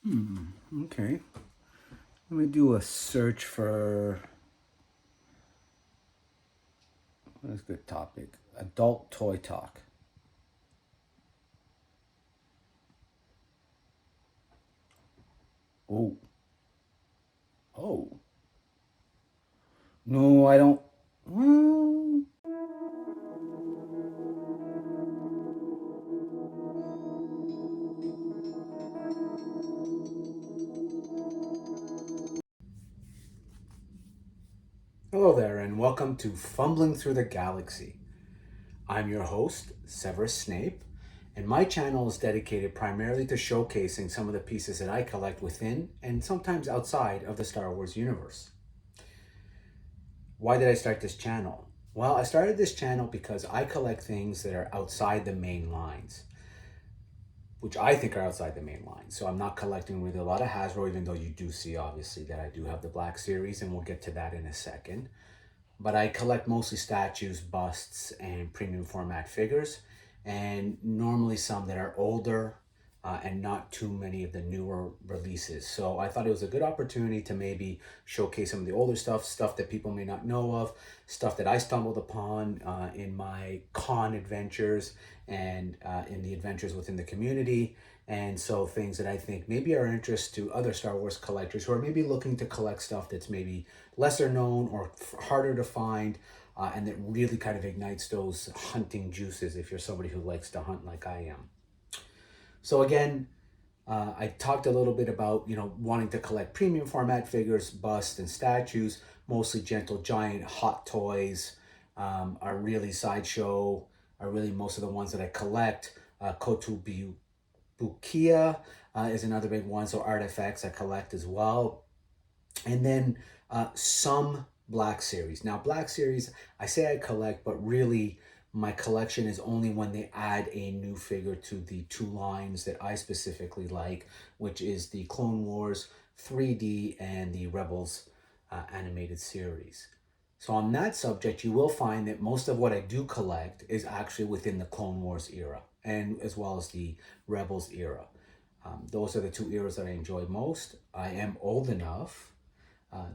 Okay. Let me do a search for what is a good topic? Adult toy talk. Oh, oh. No, I don't. Well, hello there, and welcome to Fumbling Through the Galaxy. I'm your host, Severus Snape, and my channel is dedicated primarily to showcasing some of the pieces that I collect within and sometimes outside of the Star Wars universe. Why did I start this channel? Well, I started this channel because I collect things that are outside the main lines, which I think are outside the main line. So I'm not collecting really a lot of Hasbro, even though you do see obviously that I do have the Black Series, and we'll get to that in a second. But I collect mostly statues, busts, and premium format figures, and normally some that are older and not too many of the newer releases. So I thought it was a good opportunity to maybe showcase some of the older stuff, stuff that people may not know of, stuff that I stumbled upon in my con adventures and in the adventures within the community. And so things that I think maybe are of interest to other Star Wars collectors who are maybe looking to collect stuff that's maybe lesser known or harder to find, and that really kind of ignites those hunting juices if you're somebody who likes to hunt like I am. So again, I talked a little bit about wanting to collect premium format figures, busts, and statues. Mostly Gentle Giant, Hot Toys are really sideshow. Are really most of the ones that I collect. Kotobukiya is another big one. So Artfx I collect as well, and then some Black Series. Now, Black Series, I say I collect, but really my collection is only when they add a new figure to the two lines that I specifically like, which is the Clone Wars 3D and the Rebels animated series. So on that subject, you will find that most of what I do collect is actually within the Clone Wars era, and as well as the Rebels era. Those are the two eras that I enjoy most. I am old enough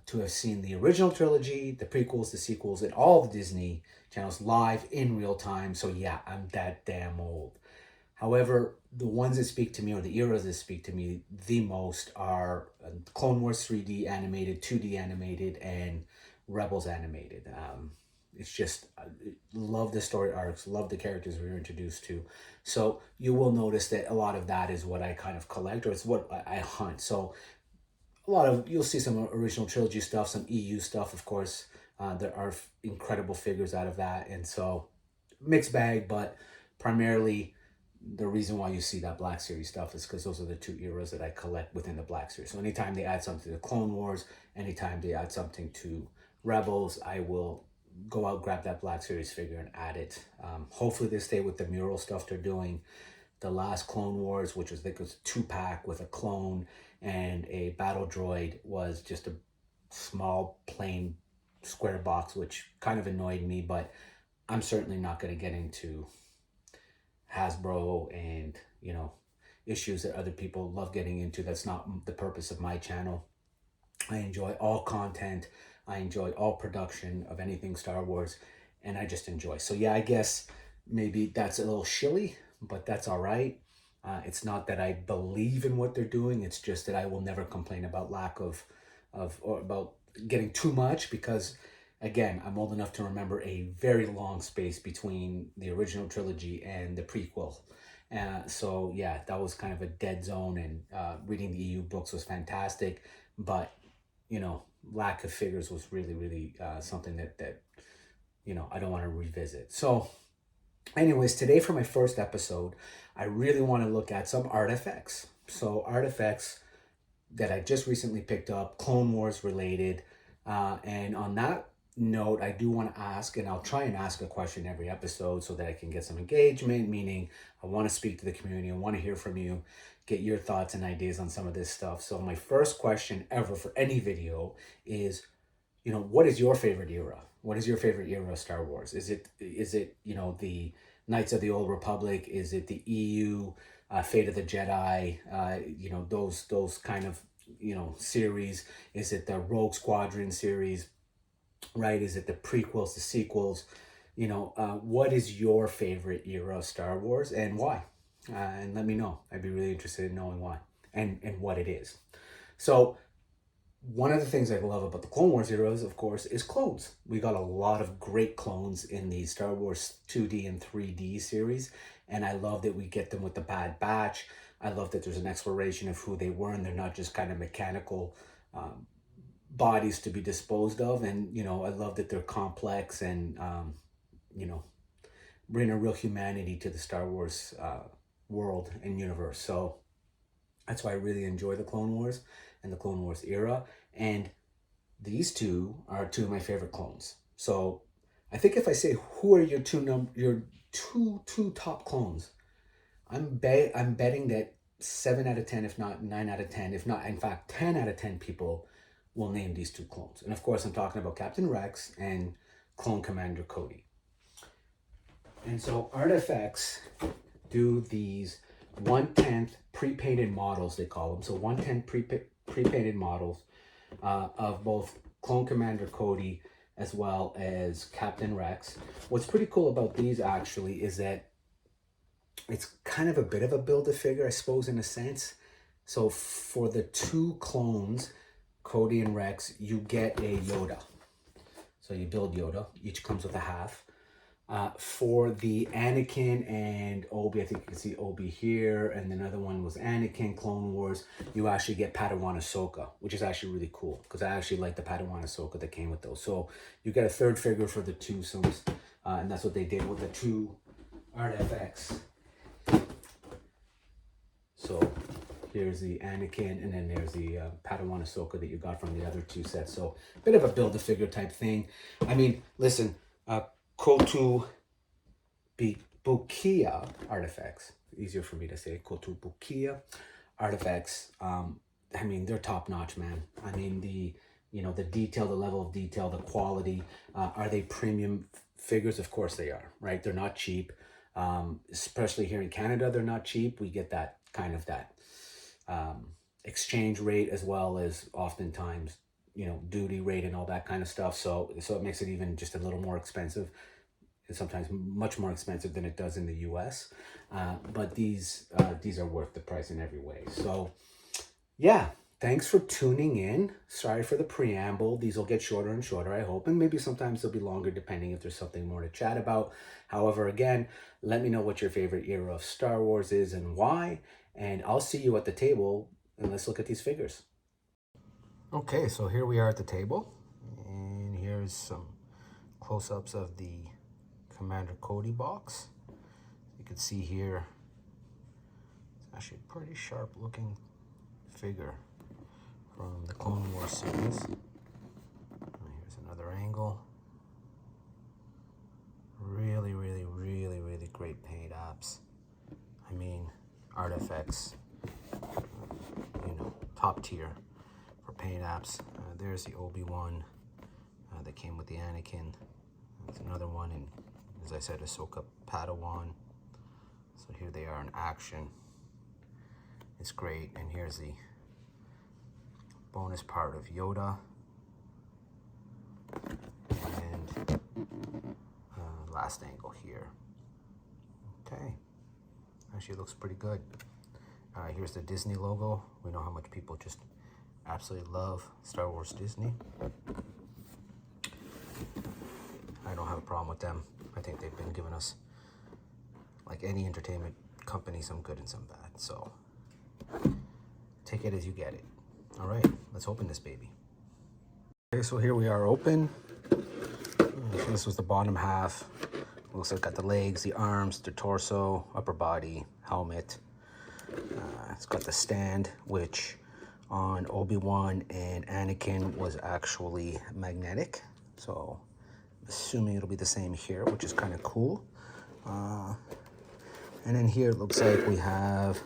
to have seen the original trilogy, the prequels, the sequels, and all the Disney channels live in real time. So yeah, I'm that damn old. However, the ones that speak to me, or the eras that speak to me the most, are Clone Wars 3D animated, 2D animated, and Rebels animated. It's just love the story arcs, love the characters we were introduced to. So you will notice that a lot of that is what I kind of collect, or it's what I hunt. So a lot of you'll see some original trilogy stuff, some EU stuff, of course. There are incredible figures out of that, and so mixed bag. But primarily, the reason why you see that Black Series stuff is because those are the two eras that I collect within the Black Series. So anytime they add something to the Clone Wars, anytime they add something to Rebels, I will go out, grab that Black Series figure and add it. Hopefully they stay with the mural stuff they're doing. The last Clone Wars, which was, I think it was a 2-pack with a clone and a battle droid, was just a small plain square box, which kind of annoyed me. But I'm certainly not going to get into Hasbro and issues that other people love getting into. That's not the purpose of my channel. I enjoy all content. I enjoy all production of anything Star Wars, and I just enjoy. So yeah, I guess maybe that's a little shilly, but that's all right. It's not that I believe in what they're doing. It's just that I will never complain about lack of or about getting too much, because again, I'm old enough to remember a very long space between the original trilogy and the prequel. So yeah, that was kind of a dead zone, and reading the EU books was fantastic, but lack of figures was really, really something that I don't want to revisit. So, anyways, today for my first episode, I really want to look at some Artfx. So, Artfx that I just recently picked up, Clone Wars related. And on that note, I do want to ask, and I'll try and ask a question every episode so that I can get some engagement, meaning I want to speak to the community. I want to hear from you, get your thoughts and ideas on some of this stuff. So my first question ever for any video is, what is your favorite era? What is your favorite era of Star Wars? Is it the Knights of the Old Republic? Is it the EU? Fate of the Jedi, you know, those kind of, you know, series? Is it the Rogue Squadron series, right? Is it the prequels, the sequels? You know, what is your favorite era of Star Wars and why? And let me know. I'd be really interested in knowing why and what it is. So one of the things I love about the Clone Wars eras, of course, is clones. We got a lot of great clones in the Star Wars 2D and 3D series, and I love that we get them with the Bad Batch. I love that there's an exploration of who they were, and they're not just kind of mechanical bodies to be disposed of. And, you know, I love that they're complex and, you know, bring a real humanity to the Star Wars world and universe. So that's why I really enjoy the Clone Wars and the Clone Wars era. And these two are two of my favorite clones. So I think if I say who are your two top clones, I'm betting that 7 out of 10, if not 9 out of 10, if not in fact 10 out of 10 people will name these two clones. And of course I'm talking about Captain Rex and Clone Commander Cody. And so Artfx do these 1/10 pre-painted models, they call them. So 1/10 pre-painted models of both Clone Commander Cody as well as Captain Rex. What's pretty cool about these actually is that it's kind of a bit of a build-a-figure, I suppose, in a sense. So for the two clones, Cody and Rex, you get a Yoda. So you build Yoda, each comes with a half. For the Anakin and Obi, I think you can see Obi here, and the other one was Anakin, Clone Wars, you actually get Padawan Ahsoka, which is actually really cool, because I actually like the Padawan Ahsoka that came with those. So you get a third figure for the twosomes, and that's what they did with the two Artfx. So here's the Anakin, and then there's the Padawan Ahsoka that you got from the other two sets. So a bit of a build-a-figure type thing. I mean, listen, Kotobukiya Artfx, easier for me to say, Kotobukiya Artfx. I mean, they're top notch, man. I mean, you know, the detail, the level of detail, the quality. Are they premium figures? Of course they are, right? They're not cheap. Especially here in Canada, they're not cheap. We get that kind of exchange rate, as well as oftentimes, you know, duty rate and all that kind of stuff. So it makes it even just a little more expensive, and sometimes much more expensive than it does in the US. But these are worth the price in every way. So yeah, thanks for tuning in. Sorry for the preamble. These will get shorter and shorter, I hope, and maybe sometimes they'll be longer depending if there's something more to chat about. However, again, let me know what your favorite era of Star Wars is and why, and I'll see you at the table, and let's look at these figures. Okay, so here we are at the table, and here's some close-ups of the Commander Cody box. You can see here, it's actually a pretty sharp looking figure from the Clone Wars series. Here's another angle. Really, really, really, really great paint apps. I mean, Artfx, you know, top tier for paint apps. There's the Obi-Wan that came with the Anakin. There's another one, and as I said, Ahsoka Padawan. So here they are in action. It's great, and here's the bonus part of Yoda. And last angle here. Okay, actually looks pretty good. Here's the Disney logo. We know how much people just absolutely love Star Wars Disney. I don't have a problem with them. I think they've been giving us, like any entertainment company, some good and some bad. So take it as you get it. All right, let's open this baby. Okay, so here we are open. This was the bottom half. Looks like got the legs, the arms, the torso, upper body, helmet. It's got the stand, which on Obi-Wan and Anakin was actually magnetic. So I'm assuming it'll be the same here, which is kind of cool. And then here it looks like we have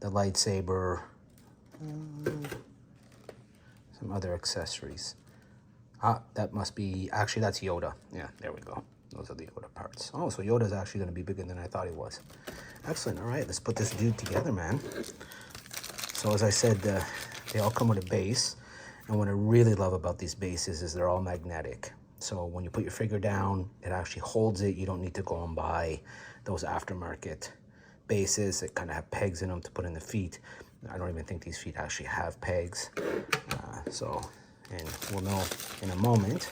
the lightsaber, some other accessories. That must be, actually that's Yoda. Yeah, there we go. Those are the Yoda parts. Oh, so Yoda's actually going to be bigger than I thought he was. Excellent. All right, let's put this dude together, man. So as I said, they all come with a base. And what I really love about these bases is they're all magnetic. So when you put your figure down, it actually holds it. You don't need to go and buy those aftermarket bases that kind of have pegs in them to put in the feet. I don't even think these feet actually have pegs. And we'll know in a moment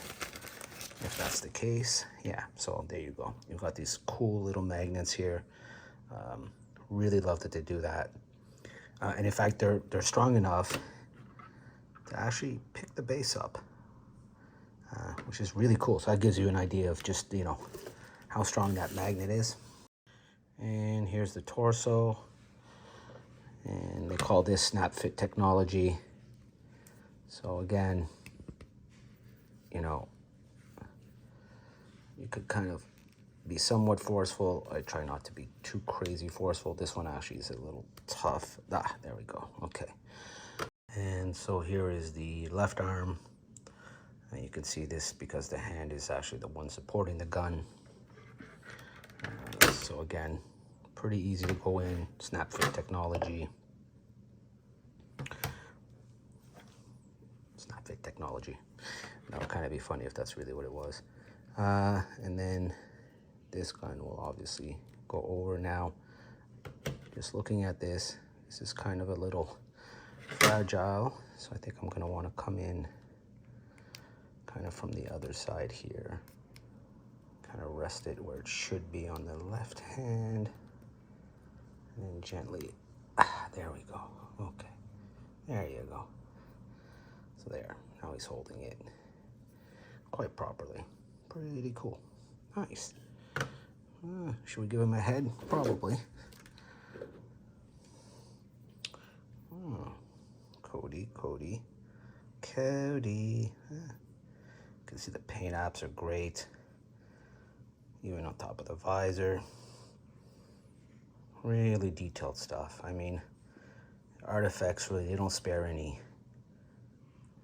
if that's the case. Yeah, so there you go. You've got these cool little magnets here. Really love that they do that. And in fact, they're strong enough to actually pick the base up, which is really cool. So that gives you an idea of just, you know, how strong that magnet is. And here's the torso. And they call this snap fit technology. So again, you know, you could kind of be somewhat forceful. I try not to be too crazy forceful. This one actually is a little tough. Ah, there we go. Okay. And so here is the left arm. And you can see this because the hand is actually the one supporting the gun. So again, pretty easy to go in. Snap fit technology. Snap fit technology. That would kind of be funny if that's really what it was. And then this gun will obviously go over now. Just looking at this, this is kind of a little fragile. So I think I'm going to want to come in kind of from the other side here. Kind of rest it where it should be on the left hand. And then gently, there we go. Okay, there you go. So there, now he's holding it quite properly. Pretty cool. Nice. Should we give him a head? Probably. Cody. You can see the paint apps are great. Even on top of the visor. Really detailed stuff. I mean, Artfx really, they don't spare any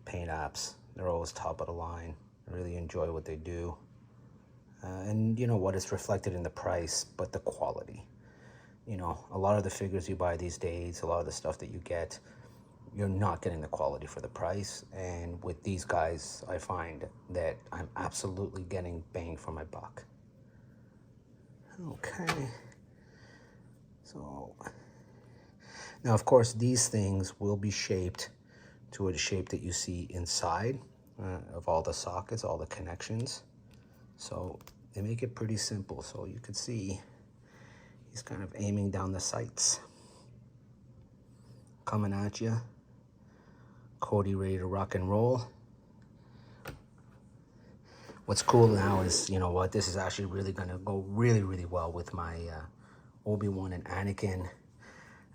paint apps. They're always top of the line. I really enjoy what they do. And you know what, it's reflected in the price, but the quality. You know, a lot of the figures you buy these days, a lot of the stuff that you get, you're not getting the quality for the price. And with these guys, I find that I'm absolutely getting bang for my buck. Okay. So, now of course, these things will be shaped to a shape that you see inside of all the sockets, all the connections. So they make it pretty simple. So you can see he's kind of aiming down the sights. Coming at you. Cody ready to rock and roll. What's cool now is, you know what, this is actually really gonna go really well with my Obi-Wan and Anakin.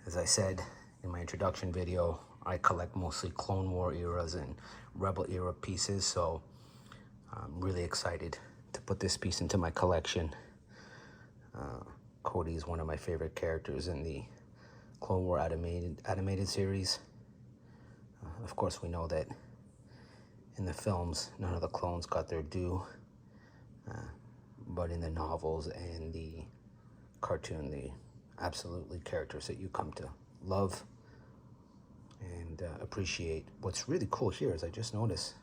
As I said in my introduction video, I collect mostly Clone War eras and Rebel era pieces, so I'm really excited to put this piece into my collection. Cody is one of my favorite characters in the Clone War animated series. Of course, we know that in the films, none of the clones got their due, but in the novels and the cartoon, the absolutely characters that you come to love and appreciate. What's really cool here is I just noticed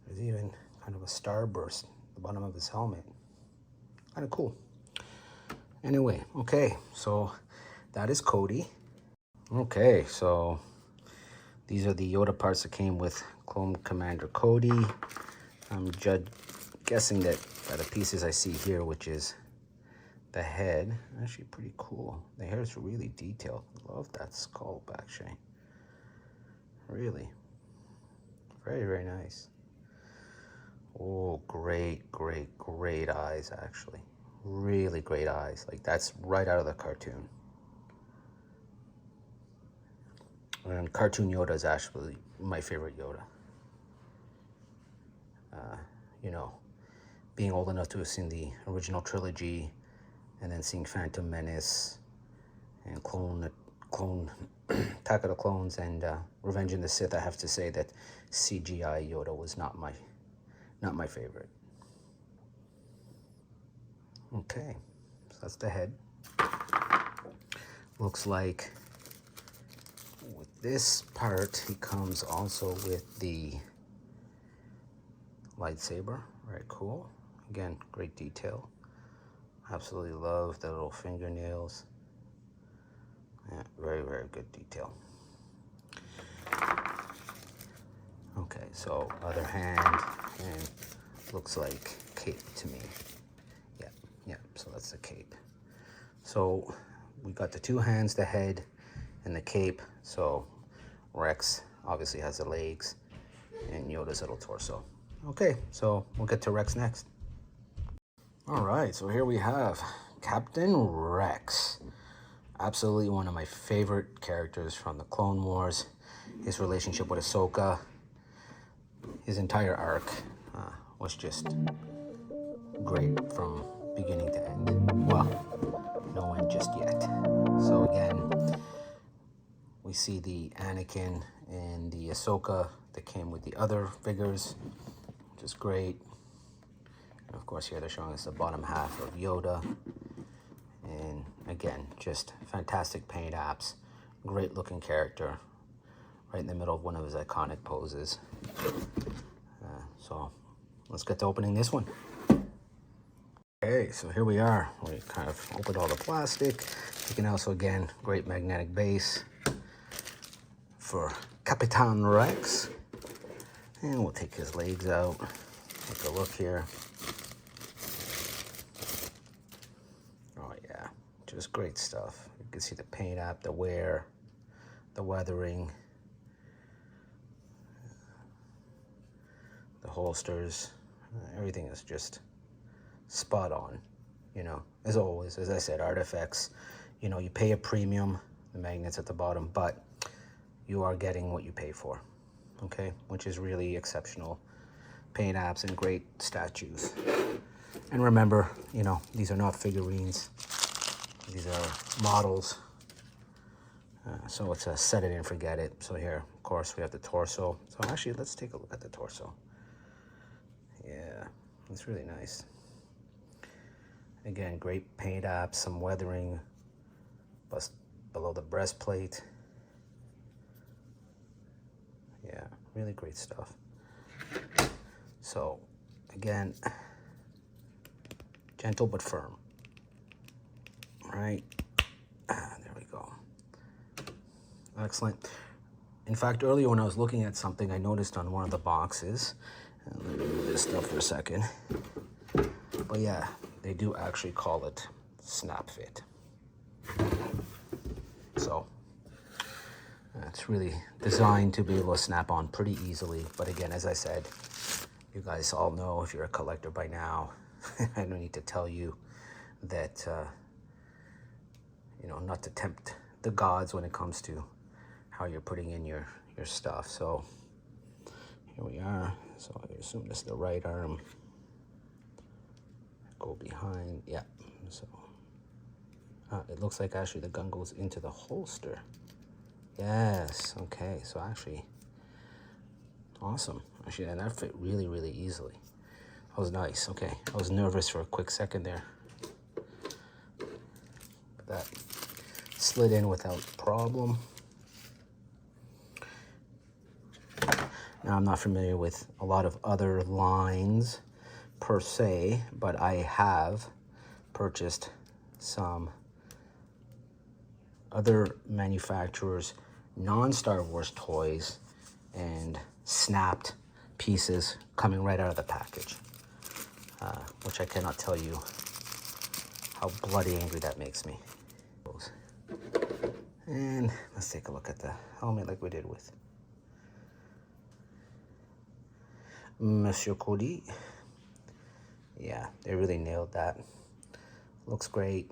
there's even kind of a starburst at the bottom of his helmet. Kind of cool. Anyway, okay, so that is Cody. Okay, so these are the Yoda parts that came with Clone Commander Cody. I'm guessing that by the pieces I see here, which is the head, actually pretty cool. The hair is really detailed. Love that skull back shape. Really. Very nice. Oh, great eyes, actually. Really great eyes. Like, that's right out of the cartoon. And cartoon Yoda is actually my favorite Yoda. You know, being old enough to have seen the original trilogy and then seeing Phantom Menace and Attack of the Clones and Revenge of the Sith, I have to say that CGI Yoda was not my favorite. Okay, so that's the head. Looks like with this part, he comes also with the lightsaber. Very cool. Again, great detail. Absolutely love the little fingernails. Yeah, very, very good detail. Okay, so other hand, and looks like cape to me. Yeah, so that's the cape. So we got the two hands, the head, and the cape. So Rex obviously has the legs, and Yoda's little torso. Okay, so we'll get to Rex next. All right, so here we have Captain Rex. Absolutely one of my favorite characters from the Clone Wars. His relationship with Ahsoka, his entire arc was just great from beginning to end. Well, no end just yet. So again, we see the Anakin and the Ahsoka that came with the other figures, which is great. And of course here they're showing us the bottom half of Yoda. And again, just fantastic paint apps, great looking character, right in the middle of one of his iconic poses. So let's get to opening this one. Okay, so here we are. We kind of opened all the plastic. You can also, again, great magnetic base for Capitan Rex. And we'll take his legs out. Take a look here. Oh yeah, just great stuff. You can see the paint app, the wear, the weathering, the holsters. Everything is just spot on, you know. As always, as I said, Artfx, you know, you pay a premium, the magnets at the bottom, but you are getting what you pay for, okay, which is really exceptional paint apps and great statues. And remember, you know, these are not figurines, these are models, so it's a set it and forget it. So here, of course, we have the torso. So actually, let's take a look at the torso. Yeah, it's really nice. Again, great paint apps, some weathering below the breastplate. Yeah, really great stuff. So, again, gentle but firm. Right? There we go. Excellent. In fact, earlier when I was looking at something, I noticed on one of the boxes, and let me move this stuff for a second. But yeah, they do actually call it snap fit. So it's really designed to be able to snap on pretty easily. But again, as I said, you guys all know, if you're a collector by now, I don't need to tell you that, you know, not to tempt the gods when it comes to how you're putting in your stuff. So here we are. So I assume this is the right arm. Go behind, yeah. So it looks like actually the gun goes into the holster. Yes, okay, so actually, awesome. Actually, and that fit really, really easily. That was nice, okay. I was nervous for a quick second there. But that slid in without problem. Now, I'm not familiar with a lot of other lines per se, but I have purchased some other manufacturers' non-Star Wars toys and snapped pieces coming right out of the package, which I cannot tell you how bloody angry that makes me. And let's take a look at the helmet like we did with Monsieur Cody. Yeah, they really nailed that. Looks great.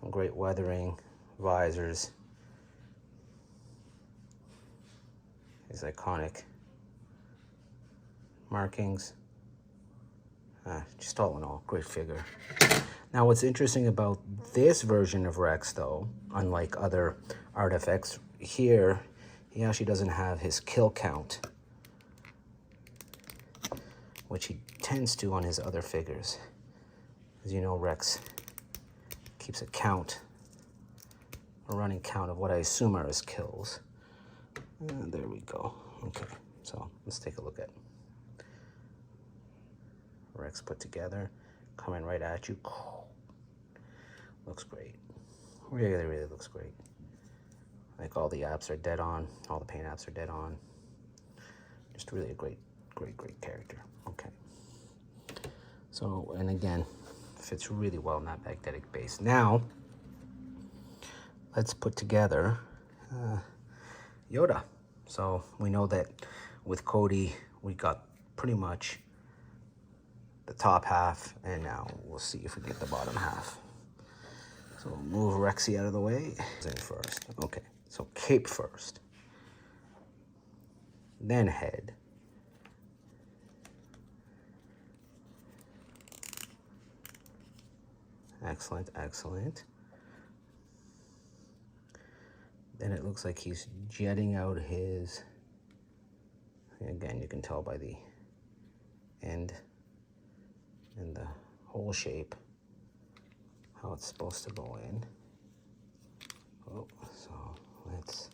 Some great weathering, visors. These iconic markings. Just all in all, great figure. Now, what's interesting about this version of Rex, though, unlike other Artfx, here, he actually doesn't have his kill count, which he tends to on his other figures. As you know, Rex keeps a running count of what I assume are his kills. And there we go. Okay, so let's take a look at Rex put together, coming right at you. Looks great. Really, really looks great. Like all the apps are dead on. All the paint apps are dead on. Just really a great, great, great character. Okay. So, and again, fits really well in that magnetic base. Now, let's put together Yoda. So we know that with Cody, we got pretty much the top half, and now we'll see if we get the bottom half. So we'll move Rexy out of the way. In first. Okay, so cape first. Then head. Excellent, excellent. Then it looks like he's jetting out his, again, you can tell by the end and the hole shape how it's supposed to go in. Oh, so let's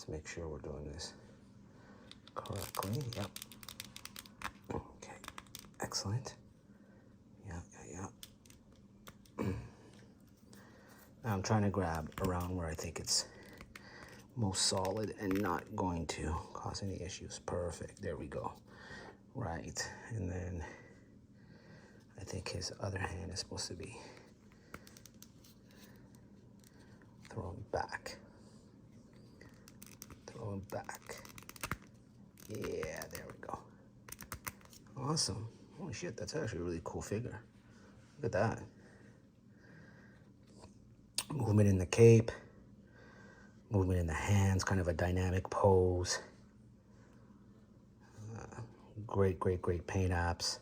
make sure we're doing this correctly. Yep. Okay, excellent. Yeah. Now I'm trying to grab around where I think it's most solid and not going to cause any issues. Perfect, there we go. Right, and then I think his other hand is supposed to be thrown back. Thrown back. Yeah, there we go. Awesome. Holy shit, that's actually a really cool figure. Look at that. Movement in the cape. Movement in the hands, kind of a dynamic pose. Great, great, great paint apps.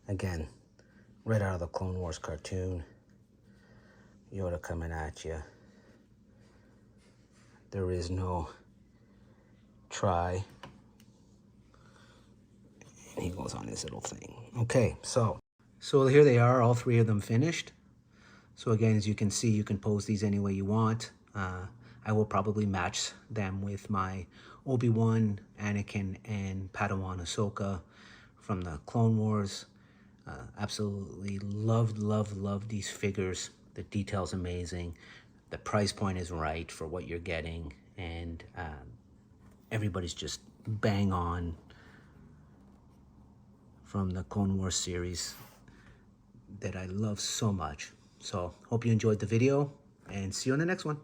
Again, right out of the Clone Wars cartoon. Yoda coming at you. There is no try. And he goes on his little thing. Okay, so here they are, all three of them finished. So again, as you can see, you can pose these any way you want. I will probably match them with my Obi-Wan, Anakin, and Padawan Ahsoka from the Clone Wars. Absolutely love these figures. The detail's amazing. The price point is right for what you're getting. And everybody's just bang on from the Clone Wars series that I love so much. So hope you enjoyed the video, and see you on the next one.